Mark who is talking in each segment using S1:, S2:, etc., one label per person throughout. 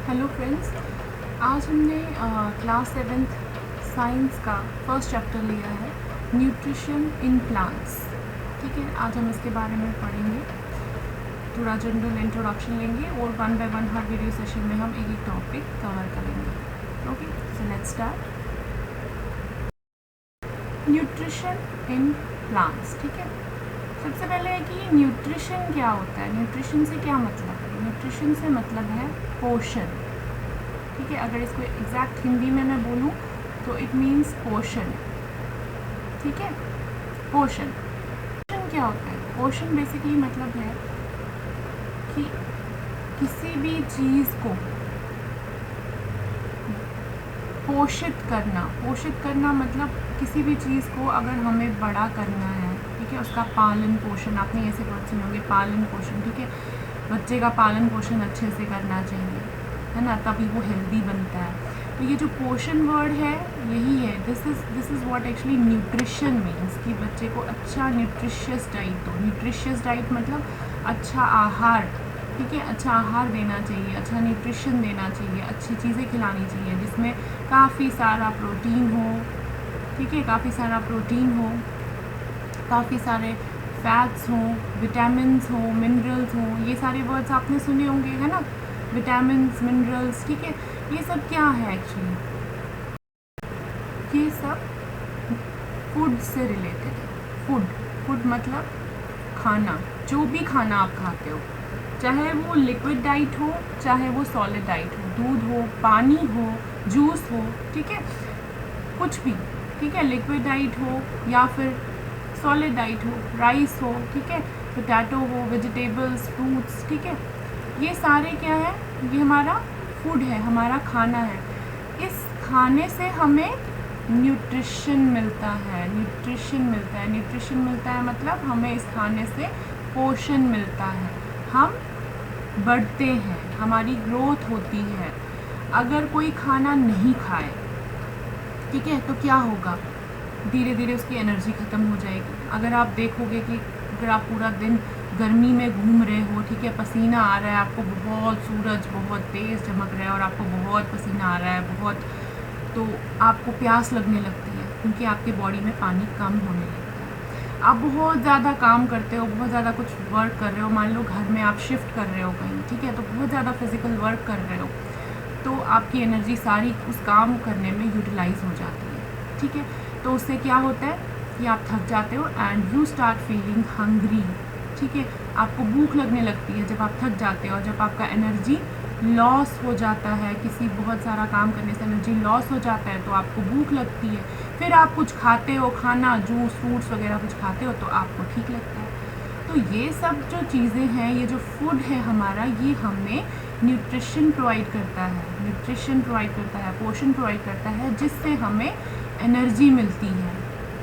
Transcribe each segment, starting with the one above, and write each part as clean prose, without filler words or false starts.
S1: Hello friends, आज हमने class 7th science का फर्स्ट चैप्टर लिया है न्यूट्रिशन इन प्लांट्स। ठीक है, आज हम इसके बारे में पढ़ेंगे, थोड़ा जनरल इंट्रोडक्शन लेंगे और one by one her video session में हम एक एक टॉपिक कवर करेंगे। Okay, so let's start. Nutrition in plants. ठीक है, सबसे पहले है कि न्यूट्रिशन क्या होता है, न्यूट्रिशन से क्या मतलब है। न्यूट्रिशन से मतलब है पोषण। ठीक है, अगर इसको एग्जैक्ट हिंदी में मैं बोलूँ तो इट मीन्स पोषण। ठीक है, पोषण क्या होता है। पोषण बेसिकली मतलब है कि किसी भी चीज़ को पोषित करना मतलब किसी भी चीज़ को अगर हमें बड़ा करना है, ठीक है, उसका पालन पोषण, आपने ऐसे वर्ड सुने होंगे, पालन पोषण। ठीक है, बच्चे का पालन पोषण अच्छे से करना चाहिए, है ना, तभी वो हेल्दी बनता है। तो ये जो पोषण वर्ड है यही है, this is what actually nutrition means, कि बच्चे को अच्छा न्यूट्रिशियस डाइट दो। न्यूट्रिशियस डाइट मतलब अच्छा आहार। ठीक है, अच्छा आहार देना चाहिए, अच्छा न्यूट्रिशन देना चाहिए, अच्छी चीज़ें खिलानी चाहिए जिसमें काफ़ी सारा प्रोटीन हो। ठीक है, काफ़ी सारा प्रोटीन हो, काफ़ी सारे फैट्स हों, विटामिन्स हों, मिनरल्स हों। ये सारे वर्ड्स आपने सुने होंगे, है ना, विटामिन्स, मिनरल्स। ठीक है, ये सब क्या है एक्चुअली, ये सब फूड से रिलेटेड है। फूड मतलब खाना, जो भी खाना आप खाते हो, चाहे वो लिक्विड डाइट हो, चाहे वो सॉलिड डाइट हो, दूध हो, पानी हो, जूस हो, ठीक है, कुछ भी। ठीक है, लिक्विड डाइट हो या फिर सॉलिड डाइट हो, राइस हो, ठीक है, पोटैटो हो, वेजिटेबल्स, फ्रूट्स। ठीक है, ये सारे क्या है, ये हमारा फूड है, हमारा खाना है। इस खाने से हमें न्यूट्रिशन मिलता है। न्यूट्रिशन मिलता है मतलब हमें इस खाने से पोषण मिलता है, हम बढ़ते हैं, हमारी ग्रोथ होती है। अगर कोई खाना नहीं खाए, ठीक है, तो क्या होगा, धीरे धीरे उसकी एनर्जी ख़त्म हो जाएगी। अगर आप देखोगे कि अगर आप पूरा दिन गर्मी में घूम रहे हो, ठीक है, पसीना आ रहा है आपको, बहुत सूरज बहुत तेज़ चमक रहा है और आपको बहुत पसीना आ रहा है बहुत, तो आपको प्यास लगने लगती है क्योंकि आपके बॉडी में पानी कम होने लगता है। आप बहुत ज़्यादा काम करते हो, बहुत ज़्यादा कुछ वर्क कर रहे हो, मान लो घर में आप शिफ्ट कर रहे हो कहीं, ठीक है, तो बहुत ज़्यादा फिजिकल वर्क कर रहे हो, तो आपकी एनर्जी सारी उस काम करने में यूटिलाइज हो जाती है। ठीक है, तो उससे क्या होता है कि आप थक जाते हो and you start feeling hungry. ठीक है, आपको भूख लगने लगती है जब आप थक जाते हो, और जब आपका एनर्जी लॉस हो जाता है, किसी बहुत सारा काम करने से एनर्जी लॉस हो जाता है, तो आपको भूख लगती है, फिर आप कुछ खाते हो, खाना, जूस, फ्रूट्स वगैरह कुछ खाते हो, तो आपको ठीक लगता है। तो ये सब जो चीज़ें हैं, ये जो फूड है हमारा, ये हमें न्यूट्रिशन प्रोवाइड करता है, पोषण प्रोवाइड करता है, जिससे हमें एनर्जी मिलती है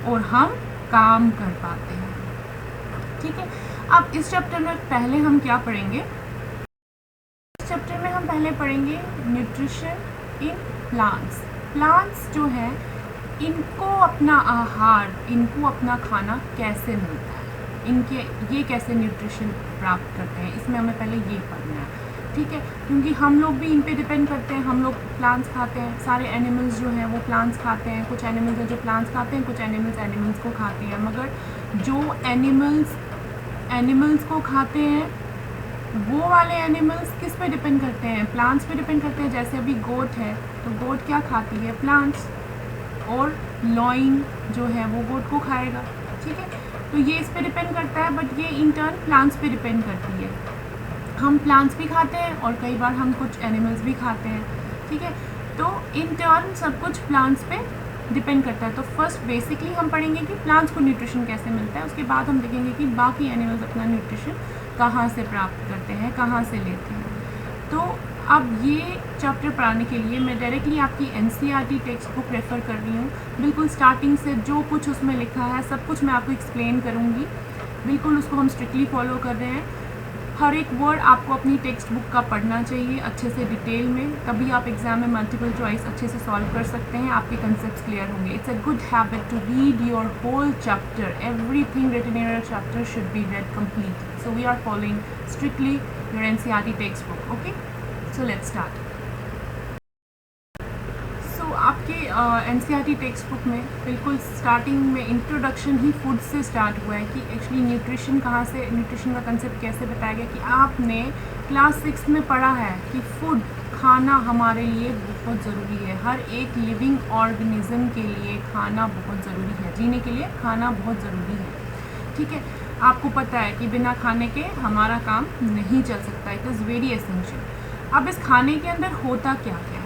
S1: और हम काम कर पाते हैं। ठीक है, अब इस चैप्टर में पहले हम क्या पढ़ेंगे, इस चैप्टर में हम पहले पढ़ेंगे न्यूट्रिशन इन प्लांट्स। प्लांट्स जो है, इनको अपना आहार, इनको अपना खाना कैसे मिलता है, इनके ये कैसे न्यूट्रिशन प्राप्त करते हैं, इसमें हमें पहले ये पढ़ना है। ठीक है, क्योंकि हम लोग भी इन पे डिपेंड करते हैं, हम लोग प्लांट्स खाते हैं, सारे एनिमल्स जो हैं वो प्लांट्स खाते हैं, कुछ एनिमल्स हैं जो प्लांट्स खाते हैं, कुछ एनिमल्स को खाते हैं। मगर जो एनिमल्स को खाते हैं, वो वाले एनिमल्स किस पे डिपेंड करते हैं, प्लांट्स पे डिपेंड करते हैं। जैसे अभी गोट है, तो गोट क्या खाती है, प्लांट्स, और लॉइन जो है वो गोट को खाएगा। ठीक है, तो ये इस पे डिपेंड करता है, बट ये इन टर्न प्लांट्स पे डिपेंड करती है। हम प्लांट्स भी खाते हैं और कई बार हम कुछ एनिमल्स भी खाते हैं। ठीक है, तो इन टर्न सब कुछ प्लांट्स पे डिपेंड करता है। तो फर्स्ट बेसिकली हम पढ़ेंगे कि प्लांट्स को न्यूट्रिशन कैसे मिलता है, उसके बाद हम देखेंगे कि बाकी एनिमल्स अपना न्यूट्रिशन कहाँ से प्राप्त करते हैं, कहाँ से लेते हैं। तो अब ये चैप्टर पढ़ाने के लिए मैं डायरेक्टली आपकी NCERT टेक्स्ट बुक रेफ़र कर रही हूँ। बिल्कुल स्टार्टिंग से जो कुछ उसमें लिखा है सब कुछ मैं आपको एक्सप्लेन करूँगी, बिल्कुल उसको हम स्ट्रिक्टली फॉलो कर रहे हैं। हर एक वर्ड आपको अपनी टेक्स्ट बुक का पढ़ना चाहिए अच्छे से डिटेल में, तभी आप एग्जाम में मल्टीपल चॉइस अच्छे से सॉल्व कर सकते हैं, आपके कंसेप्ट क्लियर होंगे। It's a good habit to read your whole chapter, everything written in your chapter should be read completely. So we are following strictly your NCERT text book. Okay, so let's start. आपके NCERT text book में बिल्कुल starting में introduction ही food से start हुआ है कि actually nutrition कहाँ से, न्यूट्रिशन का कंसेप्ट कैसे बताया गया कि आपने क्लास 6 में पढ़ा है कि फूड, खाना हमारे लिए बहुत ज़रूरी है। हर एक लिविंग ऑर्गेनिज्म के लिए खाना बहुत ज़रूरी है, जीने के लिए खाना बहुत ज़रूरी है। ठीक है, आपको पता है कि बिना खाने के हमारा काम नहीं चल सकता, इट इज़ वेरी एसेंशियल। अब इस खाने के अंदर होता क्या क्या है,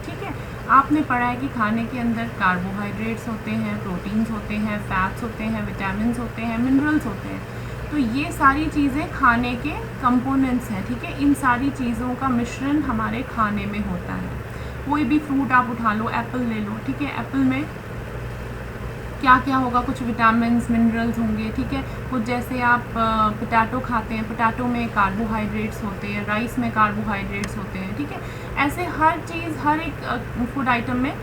S1: ठीक है, आपने पढ़ा है कि खाने के अंदर कार्बोहाइड्रेट्स होते हैं, प्रोटीन्स होते हैं, फैट्स होते हैं, विटामिन्स होते हैं, मिनरल्स होते हैं। तो ये सारी चीज़ें खाने के कंपोनेंट्स हैं। ठीक है, इन सारी चीज़ों का मिश्रण हमारे खाने में होता है। कोई भी फ्रूट आप उठा लो, एप्पल ले लो, ठीक है, एप्पल में क्या क्या होगा, कुछ विटामिन्स, मिनरल्स होंगे। ठीक है, कुछ जैसे आप पोटैटो खाते हैं, पोटैटो में कार्बोहाइड्रेट्स होते हैं, राइस में कार्बोहाइड्रेट्स होते हैं। ठीक है, ऐसे हर चीज़, हर एक फूड आइटम में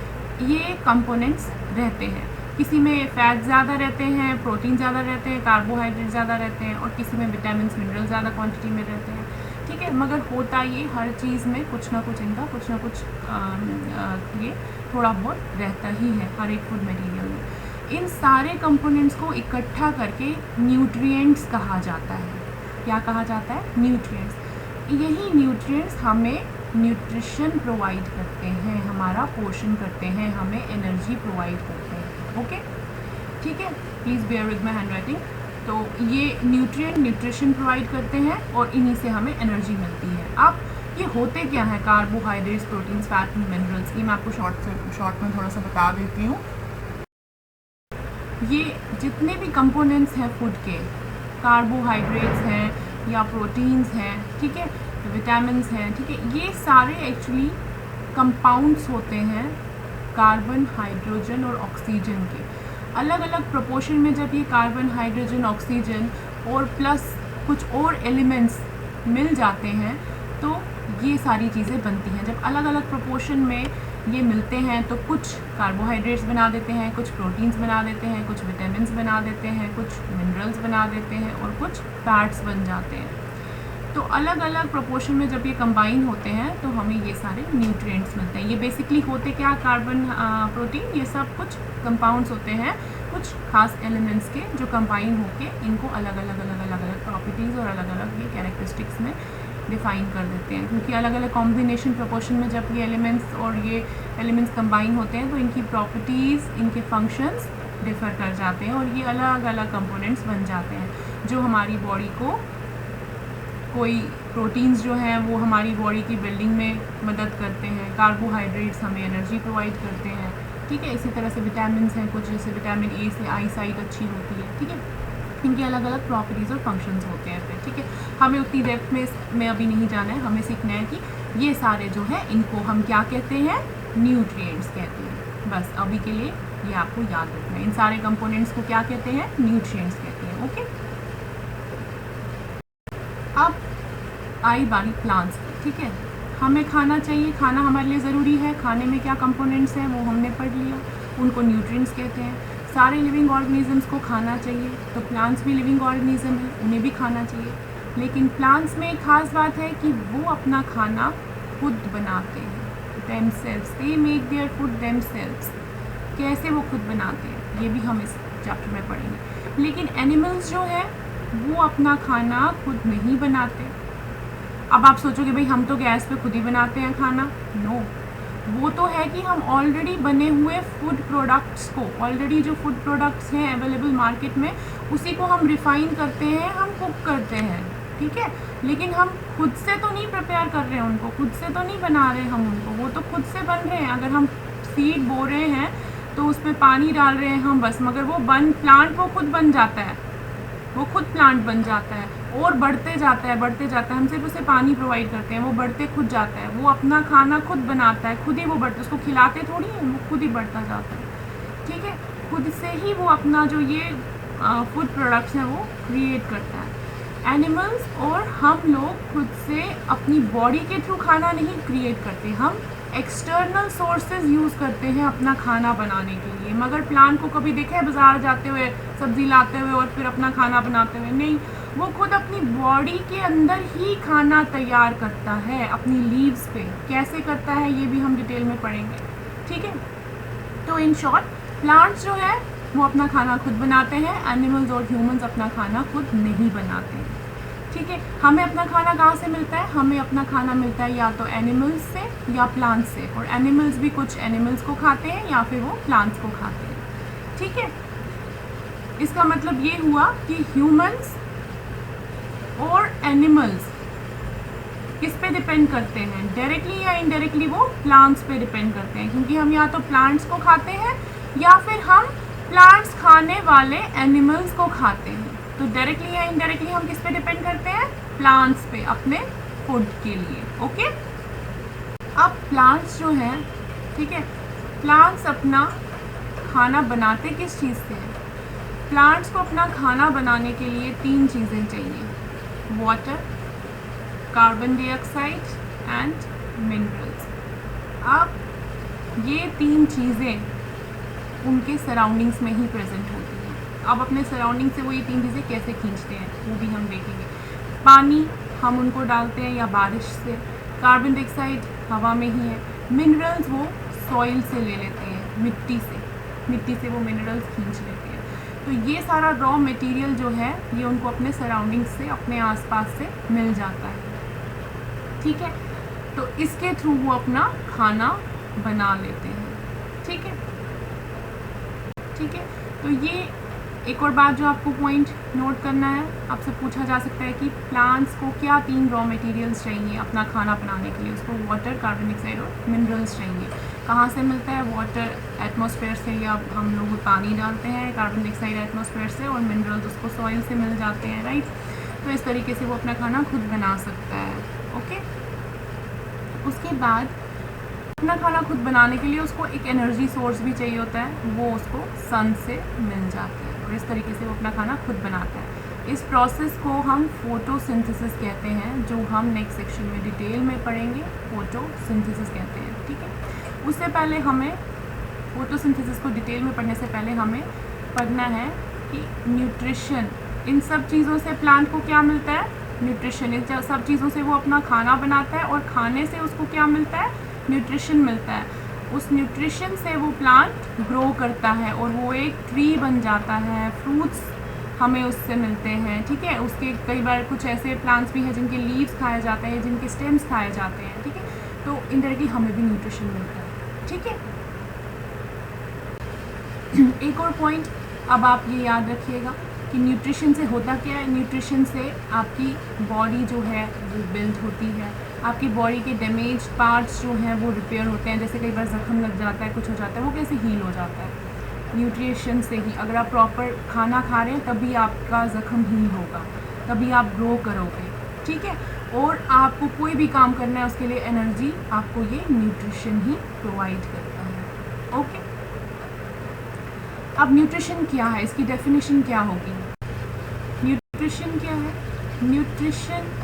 S1: ये कंपोनेंट्स रहते हैं। किसी में फैट ज़्यादा रहते हैं, प्रोटीन ज़्यादा रहते हैं, कार्बोहाइड्रेट ज़्यादा रहते हैं, और किसी में विटामिन्स, मिनरल ज़्यादा क्वांटिटी में रहते हैं। ठीक है, मगर होता ये हर चीज़ में कुछ ना कुछ इनका कुछ ना कुछ ये थोड़ा बहुत रहता ही है हर एक फूड मटेरियल में। इन सारे कंपोनेंट्स को इकट्ठा करके न्यूट्रिएंट्स कहा जाता है। क्या कहा जाता है? न्यूट्रिएंट्स। यही न्यूट्रिएंट्स हमें न्यूट्रिशन प्रोवाइड करते हैं, हमारा पोषण करते हैं, हमें एनर्जी प्रोवाइड करते हैं। ओके, ठीक है, please bear with my handwriting. तो ये न्यूट्रिएंट न्यूट्रिशन प्रोवाइड करते हैं और इन्हीं से हमें एनर्जी मिलती है। अब ये होते क्या है कार्बोहाइड्रेट्स, प्रोटीन्स, फैट, मिनरल्स? ये मैं आपको शॉर्ट में थोड़ा सा बता देती हूँ। ये जितने भी कंपोनेंट्स हैं फूड के, कार्बोहाइड्रेट्स हैं या प्रोटीन्स हैं, ठीक है, विटामिन्स हैं, ठीक है, ये सारे एक्चुअली कंपाउंड्स होते हैं कार्बन, हाइड्रोजन और ऑक्सीजन के। अलग अलग प्रोपोर्शन में जब ये कार्बन, हाइड्रोजन, ऑक्सीजन और प्लस कुछ और एलिमेंट्स मिल जाते हैं तो ये सारी चीज़ें बनती हैं। जब अलग अलग प्रोपोर्शन में ये मिलते हैं तो कुछ कार्बोहाइड्रेट्स बना देते हैं, कुछ प्रोटीन्स बना देते हैं, कुछ विटामिन्स बना देते हैं, कुछ मिनरल्स बना देते हैं और कुछ फैट्स बन जाते हैं। तो अलग अलग प्रोपोर्शन में जब ये कंबाइन होते हैं तो हमें ये सारे न्यूट्रिएंट्स मिलते हैं। ये बेसिकली होते क्या, कार्बन, प्रोटीन, ये सब कुछ कंपाउंड्स होते हैं, कुछ खास एलिमेंट्स के जो कंबाइन होके इनको अलग अलग प्रॉपर्टीज़ और अलग अलग ये कैरेक्टरिस्टिक्स में डिफ़ाइन कर देते हैं। क्योंकि अलग अलग कॉम्बिनेशन प्रोपोर्शन में जब ये एलिमेंट्स और ये एलिमेंट्स कंबाइन होते हैं तो इनकी प्रॉपर्टीज़, इनके फंक्शंस डिफ़र कर जाते हैं और ये अलग अलग कंपोनेंट्स बन जाते हैं जो हमारी बॉडी को, कोई प्रोटीन्स जो हैं वो हमारी बॉडी की बिल्डिंग में मदद करते हैं, कार्बोहाइड्रेट्स हमें एनर्जी प्रोवाइड करते हैं। ठीक है, इसी तरह से विटामिन्स हैं कुछ, जैसे विटामिन ए से आई साइट अच्छी होती है। ठीक है, इनके अलग अलग प्रॉपर्टीज़ और फंक्शंस होते हैं फिर। ठीक है, हमें उतनी डेप्थ में अभी नहीं जाना है, हमें सीखना है कि ये सारे जो हैं इनको हम क्या कहते हैं, न्यूट्रिएंट्स कहते हैं। बस अभी के लिए ये आपको याद रखना है, इन सारे कंपोनेंट्स को क्या कहते हैं, न्यूट्रिएंट्स कहते हैं। ओके, अब आई बारी प्लांट्स की। ठीक है, हमें खाना चाहिए, खाना हमारे लिए ज़रूरी है, खाने में क्या कंपोनेंट्स हैं वो हमने पढ़ लिया, उनको न्यूट्रिएंट्स कहते हैं। सारे लिविंग ऑर्गेनिजम्स को खाना चाहिए, तो प्लांट्स भी लिविंग ऑर्गेनिज्म है, उन्हें भी खाना चाहिए। लेकिन प्लांट्स में एक ख़ास बात है कि वो अपना खाना खुद बनाते हैं, themselves, they make their food themselves। कैसे वो खुद बनाते हैं ये भी हम इस चैप्टर में पढ़ेंगे। लेकिन एनिमल्स जो है वो अपना खाना खुद नहीं बनाते। अब आप सोचोगे भाई हम तो गैस पे खुद ही बनाते हैं खाना, नो, वो तो है कि हम ऑलरेडी बने हुए फूड प्रोडक्ट्स को, ऑलरेडी जो फूड प्रोडक्ट्स हैं अवेलेबल मार्केट में, उसी को हम रिफ़ाइन करते हैं, हम कुक करते हैं। ठीक है, लेकिन हम खुद से तो नहीं प्रिपेयर कर रहे हैं उनको, खुद से तो नहीं बना रहे हम उनको, वो तो खुद से बन रहे हैं। अगर हम सीड बो रहे हैं तो उसमें पानी डाल रहे हैं हम बस, मगर वो प्लांट वो खुद बन जाता है, वो खुद प्लांट बन जाता है और बढ़ते जाता है। हम सिर्फ उसे पानी प्रोवाइड करते हैं, वो बढ़ते खुद जाता है, वो अपना खाना खुद बनाता है, खुद ही वो बढ़ता है, उसको खिलाते थोड़ी है, वो खुद ही बढ़ता जाता है। ठीक है, खुद से ही वो अपना जो ये फूड प्रोडक्ट्स हैं वो क्रिएट करता है। एनिमल्स और हम लोग खुद से अपनी बॉडी के थ्रू खाना नहीं क्रिएट करते, हम एक्सटर्नल सोर्सेज यूज़ करते हैं अपना खाना बनाने के लिए। मगर प्लांट को कभी देखा है बाज़ार जाते हुए सब्ज़ी लाते हुए और फिर अपना खाना बनाते हुए? नहीं, वो खुद अपनी बॉडी के अंदर ही खाना तैयार करता है अपनी लीव्स पे। कैसे करता है ये भी हम डिटेल में पढ़ेंगे। ठीक है, तो इन शॉर्ट प्लांट्स जो है वो अपना खाना खुद बनाते हैं, एनिमल्स और ह्यूमंस अपना खाना खुद नहीं बनाते हैं। ठीक है, हमें अपना खाना कहाँ से मिलता है? हमें अपना खाना मिलता है या तो एनिमल्स से या प्लांट्स से, और एनिमल्स भी कुछ एनिमल्स को खाते हैं या फिर वो प्लांट्स को खाते हैं। ठीक है, इसका मतलब ये हुआ कि ह्यूमंस और एनिमल्स किस पे डिपेंड करते हैं? डायरेक्टली या इनडायरेक्टली वो प्लांट्स पे डिपेंड करते हैं, क्योंकि हम या तो प्लांट्स को खाते हैं या फिर हम प्लांट्स खाने वाले एनिमल्स को खाते हैं। तो डायरेक्टली या इनडायरेक्टली हम किस पे डिपेंड करते हैं? प्लांट्स पे, अपने फूड के लिए। ओके, अब प्लांट्स जो हैं, ठीक है, प्लांट्स अपना खाना बनाते किस चीज़ से हैं? प्लांट्स को अपना खाना बनाने के लिए 3 चीज़ें चाहिए: water, carbon dioxide and minerals. अब ये 3 चीज़ें उनके सराउंडिंग्स में ही प्रेजेंट होती हैं। अब अपने सराउंडिंग से वो ये 3 चीज़ें कैसे खींचते हैं वो भी हम देखेंगे। पानी हम उनको डालते हैं या बारिश से, कार्बन डाइऑक्साइड हवा में ही है, मिनरल्स वो सॉइल से ले लेते हैं, मिट्टी से वो मिनरल्स खींच लेते हैं। तो ये सारा रॉ मटेरियल जो है ये उनको अपने सराउंडिंग से, अपने आसपास से मिल जाता है। ठीक है, तो इसके थ्रू वो अपना खाना बना लेते हैं। ठीक है, ठीक है, तो ये एक और बात जो आपको पॉइंट नोट करना है, आपसे पूछा जा सकता है कि प्लांट्स को क्या 3 रॉ मटेरियल्स चाहिए अपना खाना बनाने के लिए? उसको वाटर, कार्बन डाइऑक्साइड और मिनरल्स चाहिए। कहाँ से मिलता है? वाटर एटमॉस्फेयर से, या हम लोग पानी डालते हैं, कार्बन डाइऑक्साइड एटमॉस्फेयर से, और मिनरल्स उसको सॉइल से मिल जाते हैं, राइट। तो इस तरीके से वो अपना खाना खुद बना सकता है। ओके, उसके बाद अपना खाना खुद बनाने के लिए उसको एक एनर्जी सोर्स भी चाहिए होता है, वो उसको सन से मिल जाता है, और इस तरीके से वो अपना खाना खुद बनाता है। इस प्रोसेस को हम फोटोसिंथेसिस कहते हैं, जो हम नेक्स्ट सेक्शन में डिटेल में पढ़ेंगे। फोटोसिंथेसिस कहते हैं। ठीक है, उससे पहले हमें फोटोसिंथेसिस को डिटेल में पढ़ने से पहले हमें पढ़ना है कि न्यूट्रिशन, इन सब चीज़ों से प्लांट को क्या मिलता है? न्यूट्रिशन। इन सब चीज़ों से वो अपना खाना बनाता है, और खाने से उसको क्या मिलता है? न्यूट्रिशन मिलता है। उस न्यूट्रिशन से वो प्लांट ग्रो करता है और वो एक ट्री बन जाता है, फ्रूट्स हमें उससे मिलते हैं। ठीक है, उसके कई बार कुछ ऐसे प्लांट्स भी हैं जिनके लीव्स खाए जाते हैं, जिनके स्टेम्स खाए जाते हैं। ठीक है, तो इनडायरेक्टली हमें भी न्यूट्रिशन मिलता है। ठीक है, एक और पॉइंट अब आप ये याद रखिएगा कि न्यूट्रिशन से होता क्या है? न्यूट्रिशन से आपकी बॉडी जो है वो बिल्ड होती है, आपकी बॉडी के डैमेज पार्ट्स जो हैं वो रिपेयर होते हैं। जैसे कई बार जख्म लग जाता है, कुछ हो जाता है, वो कैसे हील हो जाता है? न्यूट्रिशन से ही। अगर आप प्रॉपर खाना खा रहे हैं तभी आपका जख्म हील होगा, तभी आप ग्रो करोगे। ठीक है, और आपको कोई भी काम करना है उसके लिए एनर्जी आपको ये न्यूट्रिशन ही प्रोवाइड करता है। ओके, अब न्यूट्रिशन क्या है, इसकी डेफिनेशन क्या होगी? न्यूट्रिशन क्या है? Nutrition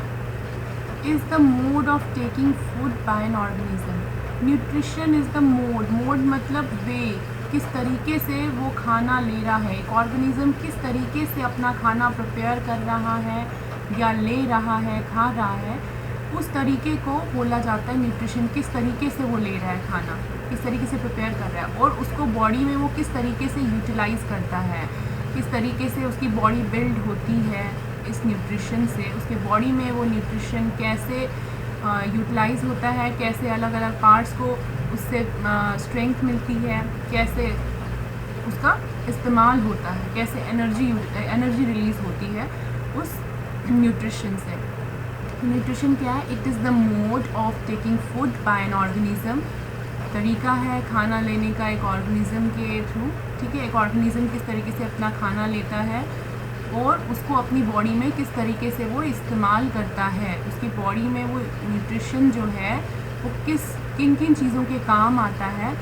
S1: is the mode of taking food by an organism. Nutrition is the mode मतलब वे, किस तरीके से वो खाना ले रहा है, एक ऑर्गेनिज्म किस तरीके से अपना खाना प्रिपेयर कर रहा है या ले रहा है, खा रहा है, उस तरीके को बोला जाता है न्यूट्रिशन। किस तरीके से वो ले रहा है खाना, किस तरीके से प्रिपेयर कर रहा है, और उसको बॉडी में वो किस तरीके से यूटिलाइज़ करता है, किस तरीके से उसकी बॉडी बिल्ड होती है इस न्यूट्रिशन से, उसके बॉडी में वो न्यूट्रिशन कैसे यूटिलाइज़ होता है, कैसे अलग अलग पार्ट्स को उससे स्ट्रेंथ मिलती है, कैसे उसका इस्तेमाल होता है, कैसे एनर्जी रिलीज़ होती है उस न्यूट्रिशन से। न्यूट्रिशन क्या है? It is the mode of taking food by an organism. तरीका है खाना लेने का एक ऑर्गेनिज्म के थ्रू। ठीक है, एक ऑर्गेनिज्म किस तरीके से अपना खाना लेता है और उसको अपनी बॉडी में किस तरीके से वो इस्तेमाल करता है, उसकी बॉडी में वो न्यूट्रिशन जो है वो किन किन चीज़ों के काम आता है,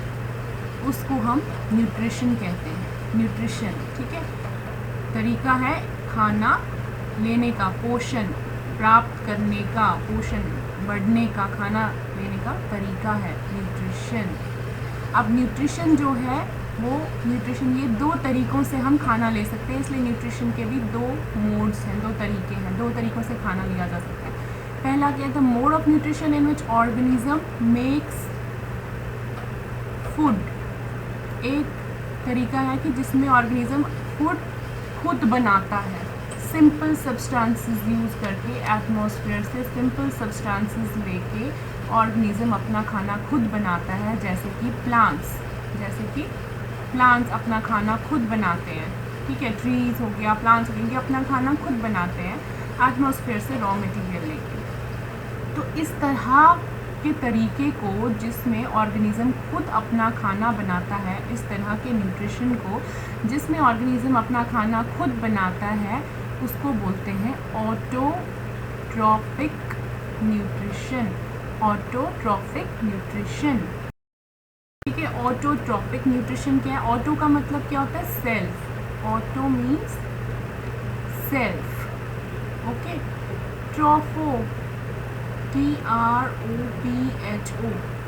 S1: उसको हम न्यूट्रिशन कहते हैं। न्यूट्रिशन, ठीक है, तरीका है खाना लेने का, पोषण प्राप्त करने का, पोषण बढ़ने का, खाना लेने का तरीका है न्यूट्रिशन। अब न्यूट्रिशन जो है वो न्यूट्रिशन, ये 2 तरीक़ों से हम खाना ले सकते हैं, इसलिए न्यूट्रिशन के भी 2 मोड्स हैं, 2 तरीके हैं, 2 तरीक़ों से खाना लिया जा सकता है। पहला क्या है? The mode of nutrition in which organism makes food एक तरीका है कि जिसमें ऑर्गेनिज्म फूड खुद बनाता है, सिंपल सब्सटेंसेस यूज़ करके, एटमॉस्फेयर से सिंपल सब्सटेंसेस लेके ऑर्गेनिज्म अपना खाना खुद बनाता है। जैसे कि प्लांट्स अपना खाना खुद बनाते हैं, ठीक है, ट्रीज हो गया, प्लांट्स हो गए, अपना खाना खुद बनाते हैं एटमॉस्फेयर से रॉ मटेरियल लेके। तो इस तरह के तरीके को जिसमें ऑर्गेनिज्म खुद अपना खाना बनाता है, इस तरह के न्यूट्रिशन को जिसमें ऑर्गेनिज्म अपना खाना खुद बनाता है, उसको बोलते हैं ऑटोट्रॉफिक न्यूट्रिशन। ऑटोट्रॉफिक न्यूट्रिशन, ठीक है। ऑटोट्रॉफिक न्यूट्रिशन क्या है? ऑटो का मतलब क्या होता है? Self. Auto means self, okay. Tropho, TROPHO,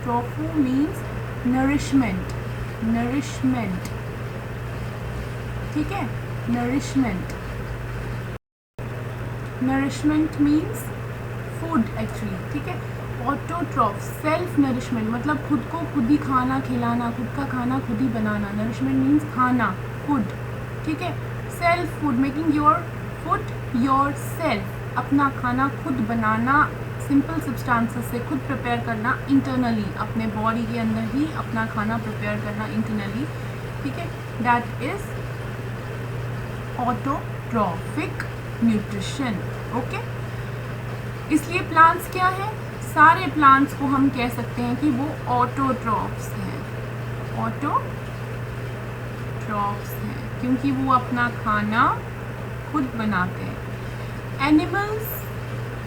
S1: tropho means nourishment, ठीक है, नरिशमेंट मीन्स फूड एक्चुअली, ठीक है। ऑटोट्रॉफ, सेल्फ नरिशमेंट, मतलब खुद को खुद ही खाना खिलाना, खुद का खाना खुद ही बनाना। नरिशमेंट मीन्स खाना, फूड, ठीक है। Self food, making your food your self, अपना खाना खुद बनाना, सिंपल सब्सटेंसेस से खुद प्रिपेयर करना इंटरनली, अपने बॉडी के अंदर ही अपना खाना प्रिपेयर करना इंटरनली, ठीक है। That is autotrophic nutrition, okay. इसलिए प्लांट्स क्या है? सारे प्लांट्स को हम कह सकते हैं कि वो ऑटोट्रॉफ्स हैं, क्योंकि वो अपना खाना खुद बनाते हैं। एनिमल्स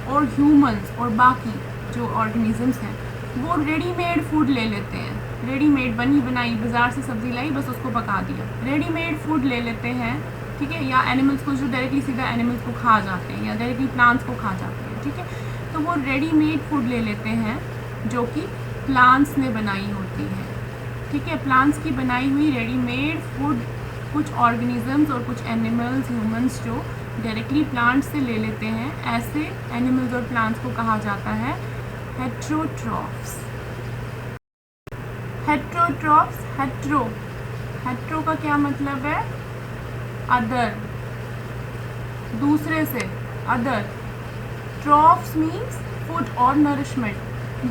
S1: और ह्यूमंस और बाकी जो ऑर्गेनिजम्स हैं वो रेडीमेड फूड ले लेते हैं, रेडीमेड बनी बनाई, बाज़ार से सब्ज़ी लाई बस उसको पका दिया, रेडीमेड फूड ले लेते हैं, ठीक है। या एनिमल्स को जो डायरेक्टली सीधा एनिमल्स को खा जाते हैं या डायरेक्टली प्लांट्स को खा जाते हैं, ठीक है। तो वो रेडीमेड फूड ले लेते हैं जो कि प्लांट्स ने बनाई होती है, ठीक है। प्लांट्स की बनाई हुई रेडीमेड फूड कुछ ऑर्गेनिजम्स और कुछ एनिमल्स, ह्यूमंस जो डायरेक्टली प्लांट्स से ले लेते हैं, ऐसे एनिमल्स और प्लांट्स को कहा जाता है हेट्रोट्रॉफ्स। हेट्रो का क्या मतलब है? अदर, दूसरे से, अदर। ट्रॉफ्स मीन्स फूड और नरिशमेंट,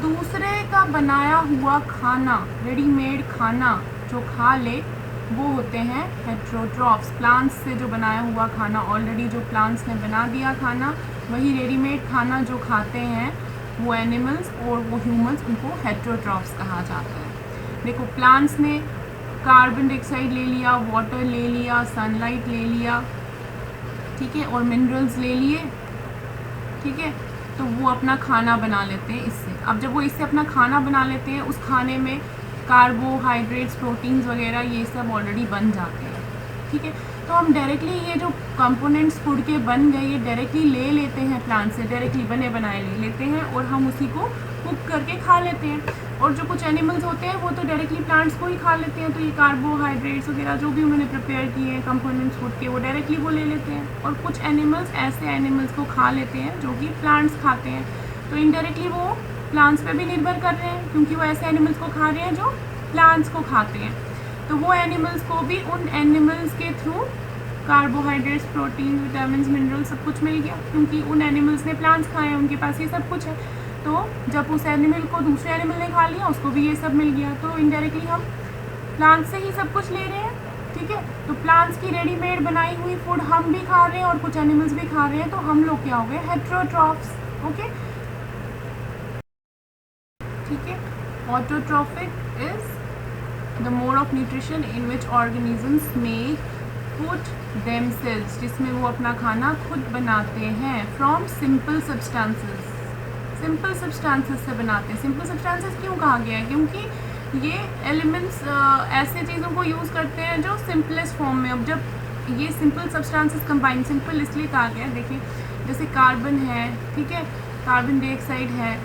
S1: दूसरे का बनाया हुआ खाना, रेडीमेड खाना जो खा ले वो होते हैं हेट्रोट्रॉफ्स। प्लांट्स से जो बनाया हुआ खाना, ऑलरेडी जो प्लांट्स ने बना दिया खाना, वही रेडीमेड खाना जो खाते हैं वो एनिमल्स और वो ह्यूमंस, उनको हेट्रोट्रॉफ्स कहा जाता है। देखो, प्लांट्स ने कार्बन डाइऑक्साइड ले लिया, वाटर ले लिया, सनलाइट ले लिया, ठीक है, और मिनरल्स ले लिए, ठीक है, तो वो अपना खाना बना लेते हैं इससे। अब जब वो इससे अपना खाना बना लेते हैं, उस खाने में कार्बोहाइड्रेट्स, प्रोटीन्स वगैरह ये सब ऑलरेडी बन जाते हैं, ठीक है। तो हम डायरेक्टली ये जो कंपोनेंट्स फूड के बन गए ये डायरेक्टली ले लेते हैं प्लांट से, डायरेक्टली बने बनाए ले लेते हैं और हम उसी को कुक करके खा लेते हैं। और जो कुछ एनिमल्स होते हैं वो तो डायरेक्टली प्लांट्स को ही खा लेते हैं, तो ये कार्बोहाइड्रेट्स वगैरह जो भी उन्होंने प्रिपेयर किए हैं कंपोनेंट्स फूड के, वो डायरेक्टली वो ले लेते हैं। और कुछ एनिमल्स ऐसे एनिमल्स को खा लेते हैं जो कि प्लांट्स खाते हैं, तो इनडायरेक्टली वो प्लांट्स पे भी निर्भर कर रहे हैं, क्योंकि वो ऐसे एनिमल्स को खा रहे हैं जो प्लांट्स को खाते हैं। तो वो एनिमल्स को भी उन एनिमल्स के through carbohydrates, protein, vitamin, mineral सब कुछ मिल गया, क्योंकि उन एनिमल्स ने प्लांट्स खाए हैं, उनके पास ये सब कुछ है। तो जब उस एनिमल को दूसरे एनिमल ने खा लिया, उसको भी ये सब मिल गया, तो इनडायरेक्टली हम प्लांट से ही सब कुछ ले रहे हैं, ठीक है। तो प्लांट्स की रेडीमेड बनाई हुई फूड हम भी खा रहे हैं और कुछ एनिमल्स भी खा रहे हैं, तो हम लोग क्या हो गए? हेट्रोट्रॉफ्स, ओके, ठीक है। Autotrophic is the mode of nutrition in which organisms make food themselves, जिसमें वो अपना खाना खुद बनाते हैं from simple substances, simple substances से बनाते हैं। सिंपल सब्सटेंसेस क्यों कहा गया है? क्योंकि ये एलिमेंट्स ऐसे चीज़ों को यूज़ करते हैं जो सिंपलेस्ट फॉर्म में। अब जब ये सिंपल सब्सटेंसेस कंबाइन, सिंपल इसलिए कहा गया है, देखिए जैसे कार्बन है, ठीक है, कार्बन डाइऑक्साइड है,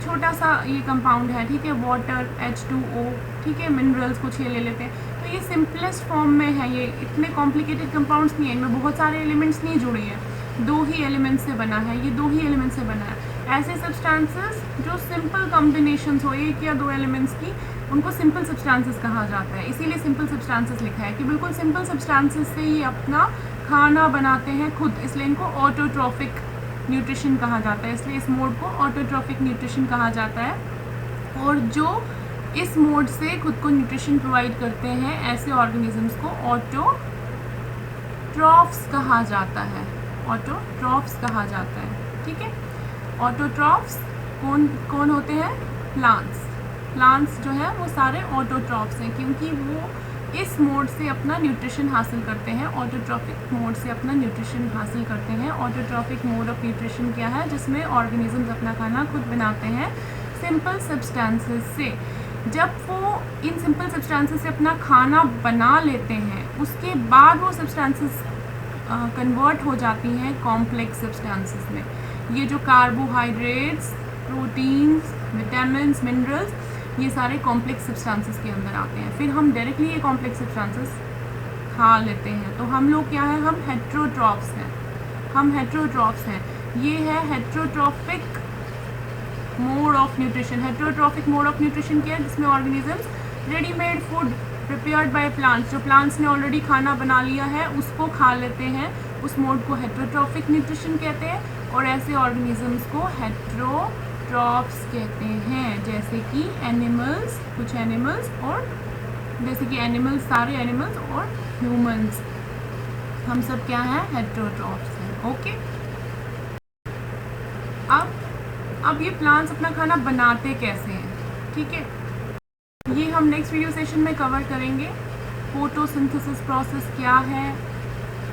S1: छोटा सा ये कंपाउंड है, ठीक है, वाटर H2O, ठीक है, मिनरल्स कुछ ये ले लेते हैं, तो ये सिंपलेस्ट फॉर्म में है, ये इतने कॉम्प्लिकेटेड कंपाउंड्स नहीं है, इनमें बहुत सारे एलिमेंट्स नहीं जुड़े हैं, दो ही एलिमेंट्स से बना है, ये दो ही एलिमेंट्स से बना है। ऐसे सब्सटेंसेस जो सिंपल कॉम्बिनेशंस हो एक या दो एलिमेंट्स की, उनको सिंपल सब्सटेंसेस कहा जाता है। इसीलिए सिंपल सब्सटेंसेस लिखा है कि बिल्कुल सिंपल सब्सटेंसेस से ये अपना खाना बनाते हैं खुद, इसलिए इनको ऑटोट्रॉफिक न्यूट्रिशन कहा जाता है। इसलिए इस मोड को ऑटोट्रॉफिक न्यूट्रिशन कहा जाता है। और जो इस मोड से खुद को न्यूट्रिशन प्रोवाइड करते हैं, ऐसे ऑर्गेनिजम्स को ऑटोट्रॉफ्स कहा जाता है। ऑटोट्रॉफ्स कहा जाता है, ठीक है। ऑटोट्रॉफ्स कौन कौन होते हैं? प्लांट्स जो है वो सारे ऑटोट्रॉफ्स हैं, क्योंकि वो इस मोड से अपना न्यूट्रिशन हासिल करते हैं। ऑटोट्रॉफिक मोड से अपना न्यूट्रिशन हासिल करते हैं। ऑटोट्रॉफिक मोड ऑफ न्यूट्रिशन क्या है? जिसमें ऑर्गेनिजम्स अपना खाना खुद बनाते हैं सिंपल सब्सटेंसेस से। जब वो इन सिंपल सब्सटेंसेस से अपना खाना बना लेते हैं, उसके बाद वो सब्सटेंसेस कन्वर्ट हो जाती हैं कॉम्प्लेक्स सब्सटेंसेस में। ये जो कार्बोहाइड्रेट्स, प्रोटीन्स, विटामिन्स, मिनरल्स, ये सारे कॉम्प्लेक्स सब्सटेंसेस के अंदर आते हैं। फिर हम डायरेक्टली ये कॉम्प्लेक्स सब्सटेंसेस खा लेते हैं। तो हम लोग क्या है? हम हेट्रोट्रॉफ्स हैं। ये है heterotrophic mode of nutrition. Heterotrophic mode of nutrition क्या है? जिसमें organisms readymade food prepared by plants, जो प्लांट्स ने ऑलरेडी खाना बना लिया है, उसको खा लेते हैं। उस मोड को हेट्रोट्रॉफिक न्यूट्रिशन कहते हैं। और ऐसे ऑर्गेनिजम्स को हेट्रोट्रॉफ्स कहते हैं, जैसे कि एनिमल्स, कुछ एनिमल्स, और जैसे कि एनिमल्स, सारे एनिमल्स और ह्यूमंस, हम सब क्या हैं? हेट्रोट्रॉफ्स हैं। ओके, अब ये प्लांट्स अपना खाना बनाते कैसे हैं, ठीक है, ये हम नेक्स्ट वीडियो सेशन में कवर करेंगे। फोटोसिंथेसिस प्रोसेस क्या है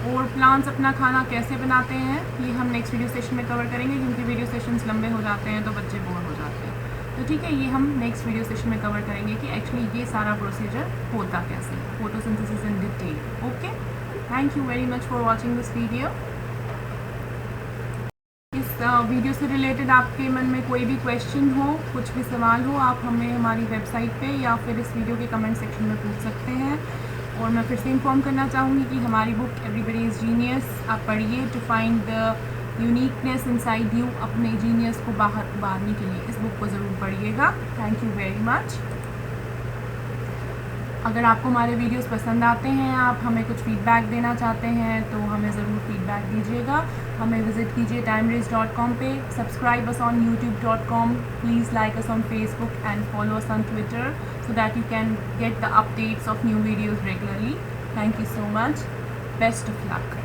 S1: और प्लांट्स अपना खाना कैसे बनाते हैं, ये हम नेक्स्ट वीडियो सेशन में कवर करेंगे, क्योंकि वीडियो सेशंस लंबे हो जाते हैं तो बच्चे बोर हो जाते हैं। तो ठीक है, ये हम नेक्स्ट वीडियो सेशन में कवर करेंगे कि एक्चुअली ये सारा प्रोसीजर होता कैसे है, photosynthesis in detail. Okay, thank you very much for watching this video. Video से रिलेटेड आपके मन में कोई भी क्वेश्चन हो, कुछ भी सवाल हो, आप हमें हमारी वेबसाइट पे या फिर इस वीडियो के कमेंट सेक्शन में पूछ सकते हैं। और मैं फिर से इन्फॉर्म करना चाहूँगी कि हमारी बुक एवरीबॉडी इज़ जीनियस आप पढ़िए, to find the uniqueness inside you. अपने जीनियस को बाहर उभारने के लिए इस बुक को ज़रूर पढ़िएगा। Thank you very much. अगर आपको हमारे वीडियोस पसंद आते हैं, आप हमें कुछ फीडबैक देना चाहते हैं, तो हमें ज़रूर फीडबैक दीजिएगा। हमें विज़िट कीजिए timerace.com पे, subscribe us on youtube.com, please like us on Facebook and follow us on Twitter so that you can get the updates of new videos regularly. Thank you so much. Best of luck.